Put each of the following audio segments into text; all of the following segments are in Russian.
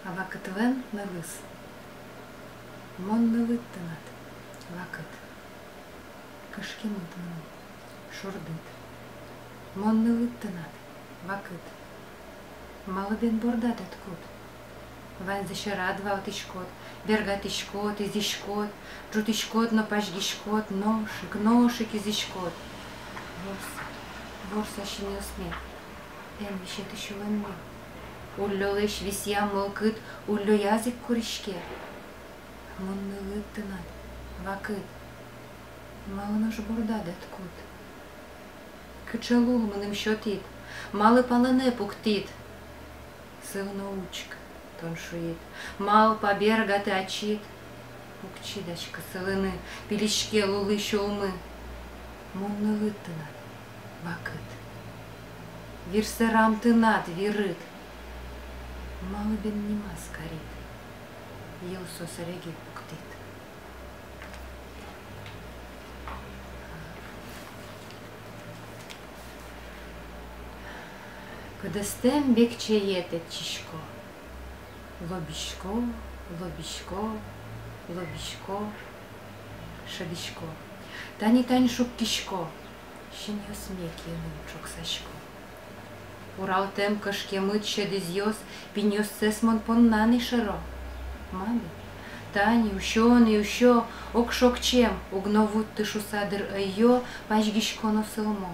Вакытвен нылыс. Мон нылыт тынат, вакыт. Кышкемытын, шурдыт. Мон нылыт тынат, вакыт. Малыбен бордат откут. Вань зашарад ваут ишкот, бергат ишкот, из ишкот, джут ишкот, но пажги ишкот, ношик из ишкот. Ворса ще не усмех. Эн вишет еще ванны. Уллёлыш висья молкыт, уллё язык куришке. Мон нылыт тынат, вакыт. Малыныш бордат откут. Кычалул мыным шотит, малы палыне пуктит. Сылны учка, тон шуит, мал побергаты очит. Укчидачка сылыны, пилишке лулы шоумы. Мон нылыт тынат, вакыт. Вирсырам тынат, вирыт. Малыбен нема скорит, ел сосареги пуктит. Кыдыстем бекче етет чишко. Лобишко, лобишко, лобишко, шадишко. Тани шук кишко, щен смеки нучок сашко. Урал тем кашке мыт шедизьос, пиньос сесмон поннани широ. Маби, тани и ущо, окшок чем, угновут тышу садыр айо, пачгишко носылмо.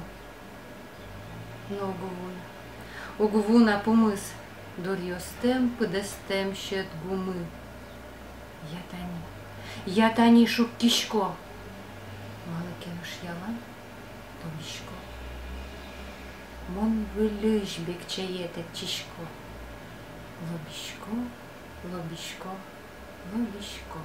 Но угвуна помыс, дурьостем, пыдестем щет гумы. Я тани шук кишко. Малыкенуш ялан, тобишко. Мон вылыш бекче етет чишко. Лобишко, лобишко, лобишко.